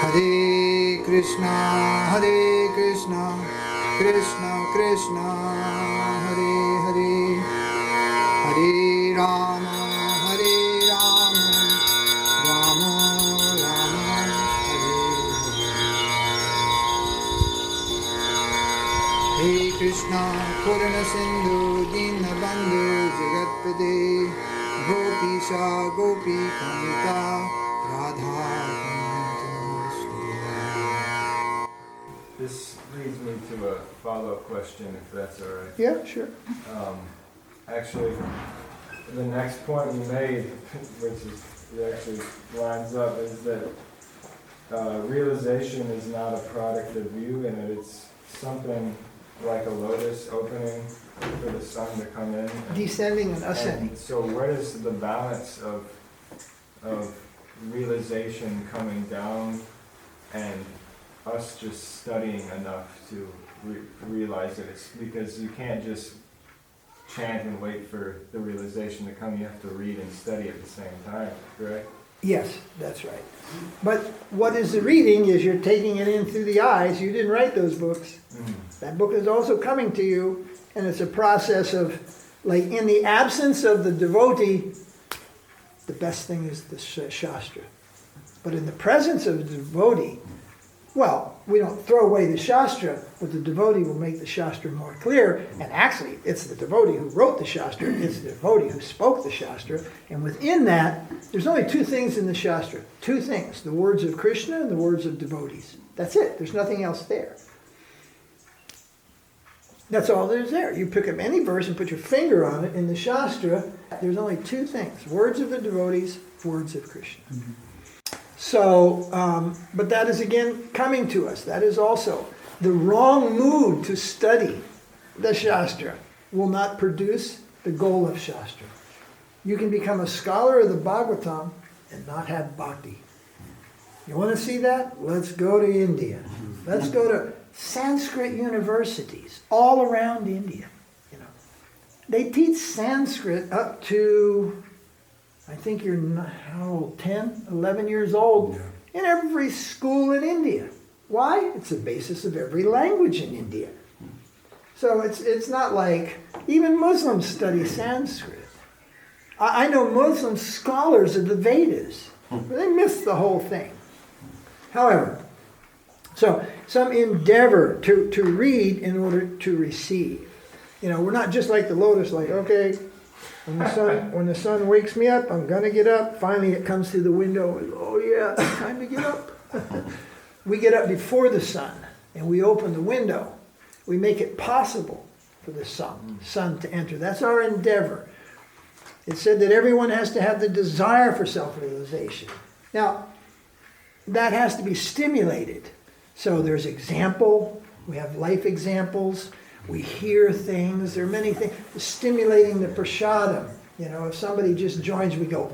Hare Krishna, Krishna Krishna, Hare Hare, Hare Rama, Rama Rama, Hare Hare. Hare Krishna, Purana Sindhu, Dinabandhu, Jagatpade, Gopisha, Gopi Kanta, Radha. This leads me to a follow-up question, if that's all right. Yeah, sure. Actually, the next point you made, it actually lines up, is that realization is not a product of you, and that it's something like a lotus opening for the sun to come in. Descending and ascending. And so where is the balance of realization coming down and us just studying enough to realize that it's, because you can't just chant and wait for the realization to come, you have to read and study at the same time, correct? Yes, that's right. But what is the reading is you're taking it in through the eyes. You didn't write those books. Mm-hmm. That book is also coming to you, and it's a process of, like, in the absence of the devotee, the best thing is the Shastra. But in the presence of the devotee, well, we don't throw away the Shastra, but the devotee will make the Shastra more clear. And actually, it's the devotee who wrote the Shastra, it's the devotee who spoke the Shastra. And within that, there's only two things in the Shastra. Two things, the words of Krishna and the words of devotees. That's it. There's nothing else there. That's all there's there. You pick up any verse and put your finger on it in the Shastra, there's only two things. Words of the devotees, words of Krishna. Mm-hmm. So, but that is again coming to us. That is also the wrong mood to study the Shastra will not produce the goal of Shastra. You can become a scholar of the Bhagavatam and not have bhakti. You want to see that? Let's go to India. Let's go to Sanskrit universities all around India. You know, they teach Sanskrit up to, I think you're how old, 10, 11 years old, in every school in India. Why? It's the basis of every language in India. So it's not like, even Muslims study Sanskrit. I know Muslim scholars of the Vedas. They miss the whole thing. However, so some endeavor to read in order to receive. You know, we're not just like the lotus, like, okay, when the sun wakes me up, I'm going to get up. Finally, it comes through the window. Oh, yeah, it's time to get up. We get up before the sun, and we open the window. We make it possible for the sun to enter. That's our endeavor. It said that everyone has to have the desire for self-realization. Now, that has to be stimulated. So there's example. We have life examples. We hear things. There are many things. Stimulating the prasadam. You know, if somebody just joins, we go,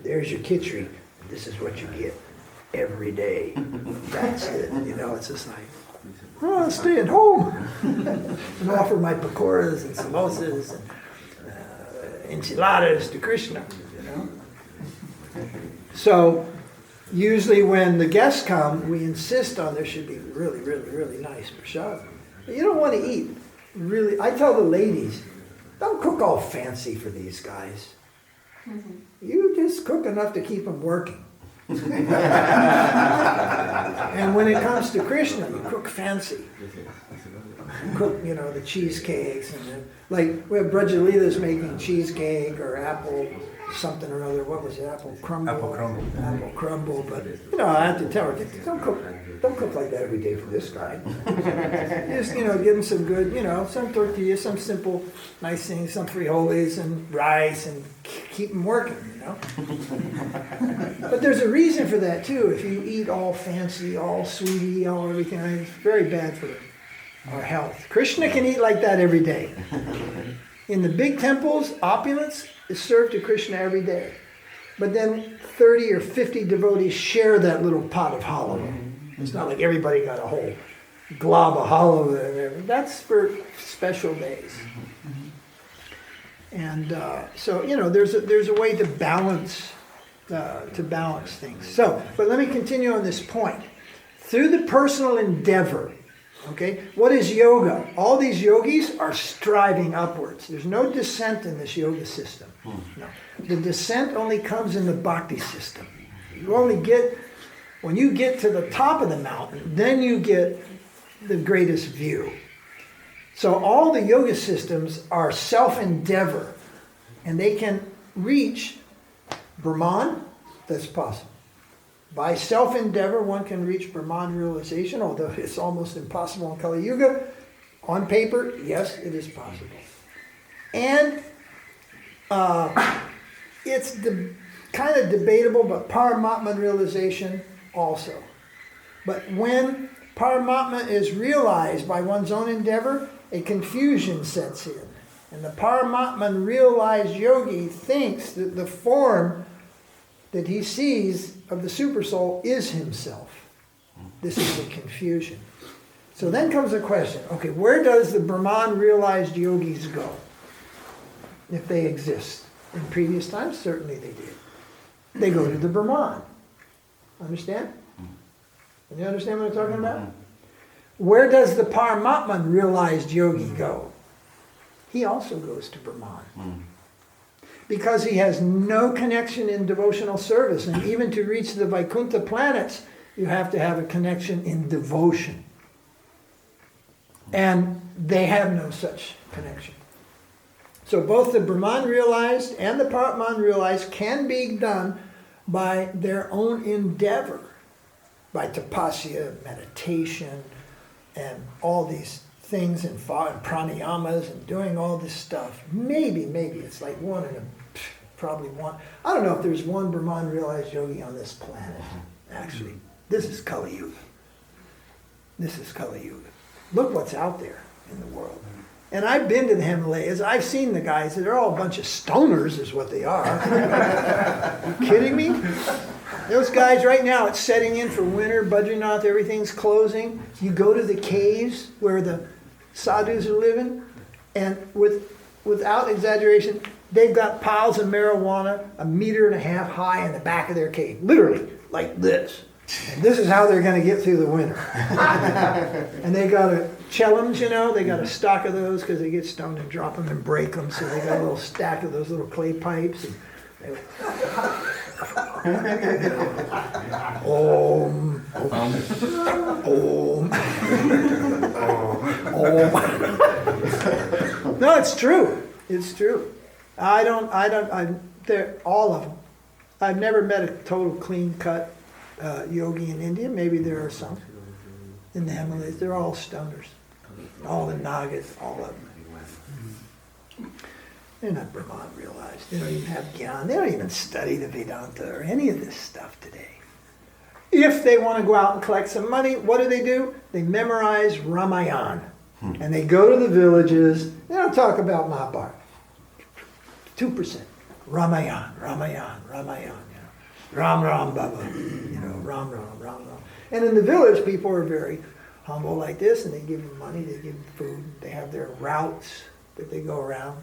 there's your khichdi. This is what you get every day. That's it. You know, it's just like, oh, I'll stay at home and offer my pakoras and samosas and enchiladas to Krishna. You know. So usually when the guests come, we insist on there should be really, really, really nice prasadam. You don't want to eat. Really, I tell the ladies, don't cook all fancy for these guys. Mm-hmm. You just cook enough to keep them working. And when it comes to Krishna, you cook fancy. You cook, you know, the cheesecakes and like we have Brajalilas making cheesecake or apple something or other. What was it? Apple crumble. Apple crumble. But you know, I have to tell her, don't cook like that every day for this guy. Just, you know, give him some good, you know, some tortillas, some simple, nice things, some frijoles and rice, and keep him working, you know. But there's a reason for that too. If you eat all fancy, all sweetie, all everything, it's very bad for our health. Krishna can eat like that every day. In the big temples, opulence is served to Krishna every day. But then 30 or 50 devotees share that little pot of halwa. It's not like everybody got a whole glob of halwa. That's for special days. And so, you know, there's a way to balance things. So, but let me continue on this point. through the personal endeavor. Okay, what is yoga? All these yogis are striving upwards. There's no descent in this yoga system. No. The descent only comes in the bhakti system. You only get, when you get to the top of the mountain, then you get the greatest view. So all the yoga systems are self-endeavor, and they can reach Brahman. That's possible. By self-endeavor, one can reach Brahman realization, although it's almost impossible in Kali Yuga. On paper, yes, it is possible. And it's kind of debatable, but Paramatma realization also. But when Paramatma is realized by one's own endeavor, a confusion sets in. And the Paramatma realized yogi thinks that the form that he sees of the supersoul is himself. This is the confusion. So then comes the question, okay, where does the Brahman realized yogis go? If they exist. In previous times, certainly they did. They go to the Brahman. Understand? Can you understand what I'm talking about? Where does the Paramatman realized yogi go? He also goes to Brahman. Because he has no connection in devotional service. And even to reach the Vaikuntha planets, you have to have a connection in devotion. And they have no such connection. So both the Brahman realized and the Paramatman realized can be done by their own endeavor. By tapasya, meditation, and all these things and pranayamas and doing all this stuff. Maybe it's like one in a, probably one. I don't know if there's one Brahman realized yogi on this planet, actually. This is Kali Yuga. This is Kali Yuga. Look what's out there in the world. And I've been to the Himalayas. I've seen the guys. They're all a bunch of stoners is what they are. You kidding me? Those guys right now, it's setting in for winter, Badrinath, everything's closing. You go to the caves where the sadhus are living, and without exaggeration, they've got piles of marijuana 1.5 meters high in the back of their cave. Literally, like this. And this is how they're going to get through the winter. And they got a chellums, they got a stock of those because they get stoned and drop them and break them. So they got a little stack of those little clay pipes. And Om. No, it's true. It's true. They're all of them. I've never met a total clean-cut yogi in India. Maybe there are some in the Himalayas. They're all stoners. All the Nagas, all of them. They're not Brahman realized. They don't even have Gyan. They don't even study the Vedanta or any of this stuff today. If they want to go out and collect some money, what do? They memorize Ramayana. And they go to the villages. They don't talk about Mahabharata. 2%. Ramayana. Ram Ram Baba. Ram Ram. And in the village, people are very humble like this, and they give them money, they give them food. They have their routes that they go around.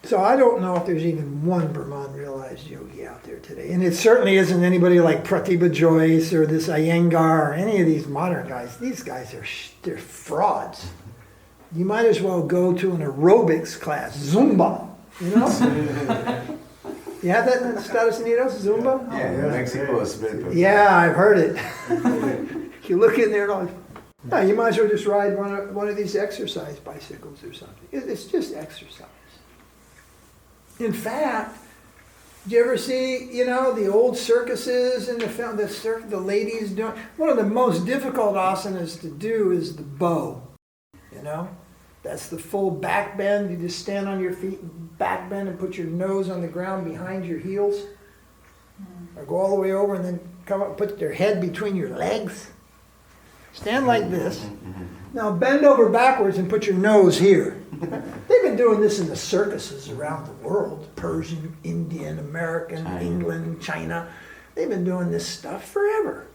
So I don't know if there's even one Brahman realized yogi out there today. And it certainly isn't anybody like Pratibha Joyce or this Iyengar or any of these modern guys. These guys they're frauds. You might as well go to an aerobics class, Zumba, You have that in Estados Unidos, Zumba? Yeah, Mexico is very. Yeah, I've heard it. You look in there and you might as well just ride one of these exercise bicycles or something. It's just exercise. In fact, did you ever see, the old circuses in the film, the ladies doing, one of the most difficult asanas to do is the bow, That's the full back bend. You just stand on your feet and back bend and put your nose on the ground behind your heels. Or go all the way over and then come up and put your head between your legs. Stand like this. Now bend over backwards and put your nose here. They've been doing this in the circuses around the world. Persian, Indian, American, England, China. They've been doing this stuff forever.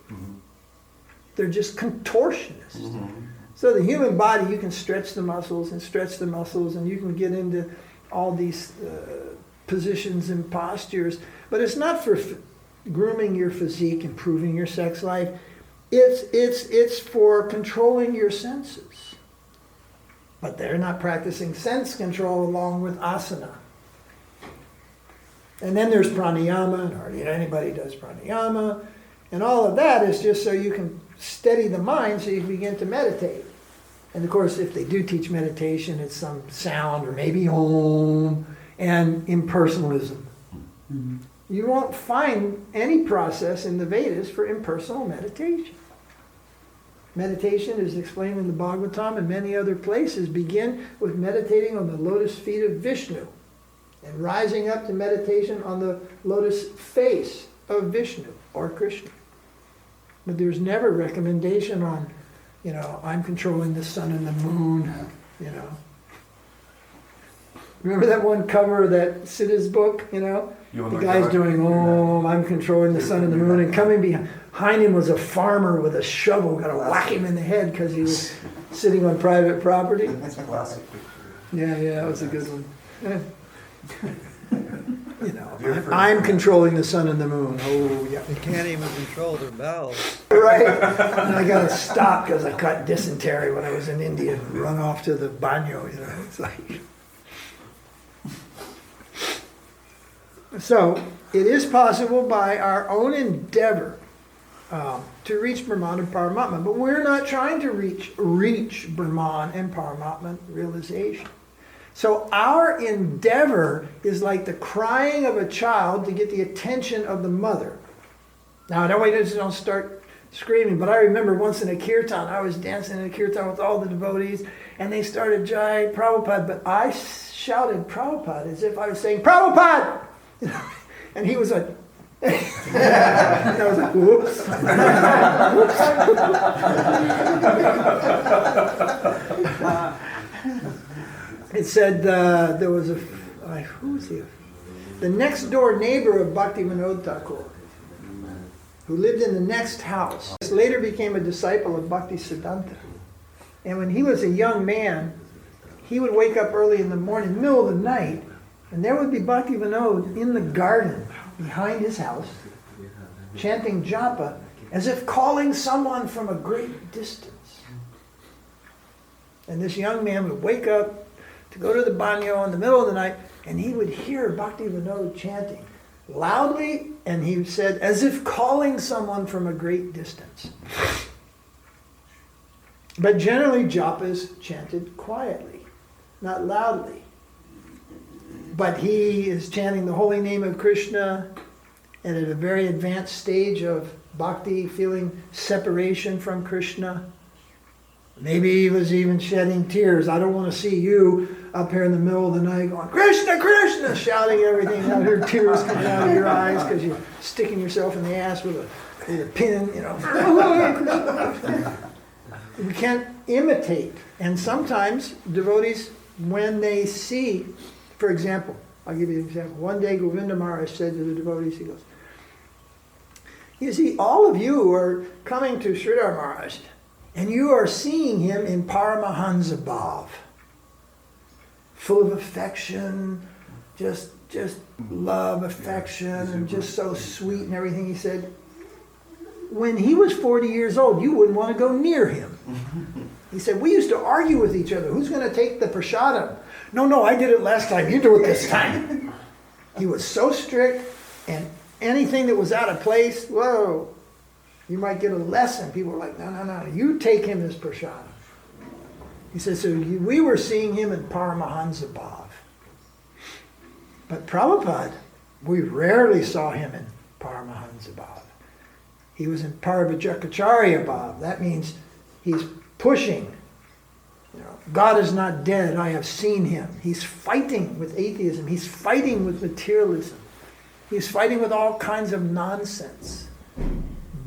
They're just contortionists. So the human body, you can stretch the muscles, and you can get into all these positions and postures. But it's not for grooming your physique, improving your sex life. It's for controlling your senses. But they're not practicing sense control along with asana. And then there's pranayama, and hardly anybody does pranayama. And all of that is just so you can steady the mind so you can begin to meditate. And of course, if they do teach meditation, it's some sound or maybe Om and impersonalism. Mm-hmm. You won't find any process in the Vedas for impersonal meditation. Meditation, is explained in the Bhagavatam and many other places, begin with meditating on the lotus feet of Vishnu and rising up to meditation on the lotus face of Vishnu or Krishna. But there's never recommendation on, I'm controlling the sun and the moon, Remember that one cover of that Siddha's book, The guy's doing, I'm controlling the sun and the moon, and coming behind him was a farmer with a shovel, going to whack him in the head because he was sitting on private property. That's a classic picture. Yeah, that was a good one. I'm controlling the sun and the moon. Oh, yeah. They can't even control their bowels. Right. And I got to stop because I caught dysentery when I was in India and run off to the banyo, It's like... So, it is possible by our own endeavor to reach Brahman and Paramatma, but we're not trying to reach Brahman and Paramatma realization. So our endeavor is like the crying of a child to get the attention of the mother. Now, don't start screaming, but I remember once in a kirtan, I was dancing in a kirtan with all the devotees, and they started Jai Prabhupada, but I shouted Prabhupada as if I was saying, Prabhupada! And he was like, and I was like, whoops. It said there was who was he? The next door neighbor of Bhakti Vinod Thakur, who lived in the next house, later became a disciple of Bhakti Siddhanta. And when he was a young man, he would wake up early in the morning, middle of the night, and there would be Bhakti Vinod in the garden behind his house, chanting japa, as if calling someone from a great distance. And this young man would wake up to go to the banyo in the middle of the night, and he would hear Bhakti Vinod chanting loudly, and he said, as if calling someone from a great distance. But generally, japa is chanted quietly, not loudly. But he is chanting the holy name of Krishna, and at a very advanced stage of bhakti, feeling separation from Krishna. Maybe he was even shedding tears. I don't want to see you up here in the middle of the night going, Krishna, Krishna, shouting everything out here, tears coming out of your eyes because you're sticking yourself in the ass with a pin, We can't imitate. And sometimes devotees, when they see, for example, I'll give you an example. One day Govinda Maharaj said to the devotees, he goes, you see, all of you are coming to Sridhar Maharaj, and you are seeing him in Paramahamsa Bhava, full of affection, just love, affection, and just so sweet and everything. He said, when he was 40 years old, you wouldn't want to go near him. He said, we used to argue with each other. Who's going to take the prasadam? No, I did it last time. You do it this time. He was so strict, and anything that was out of place, whoa, you might get a lesson. People were like, no, you take him as prasadam. He said, so we were seeing him in Paramahamsa Bhava. But Prabhupada, we rarely saw him in Paramahamsa Bhava. He was in Parvajacharya Bhava. That means he's pushing. God is not dead, I have seen him. He's fighting with atheism. He's fighting with materialism. He's fighting with all kinds of nonsense.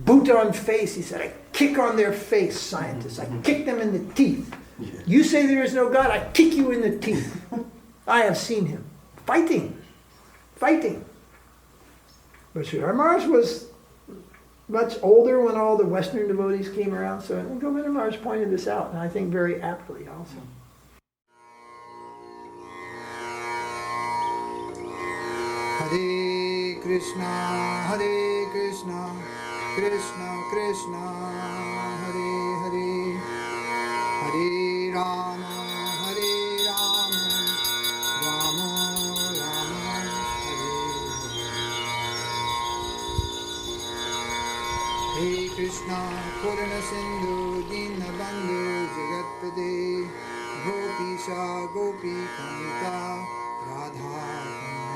Boot on face, he said, I kick on their face, scientists. I kick them in the teeth. You say there is no God, I kick you in the teeth. I have seen him. Fighting. But Sridhar Maharaj was much older when all the Western devotees came around, so Govinda Maharaj pointed this out, and I think very aptly also. Hare Krishna, Hare Krishna, Krishna Krishna, Hare Hare, Hare Rama, Hare Rama, Rama Rama, Hare Hare. Hey Krishna, Purna Sindhu, Dinabandhu, Jagatpade, Gopisha, Gopi Kanta, Radha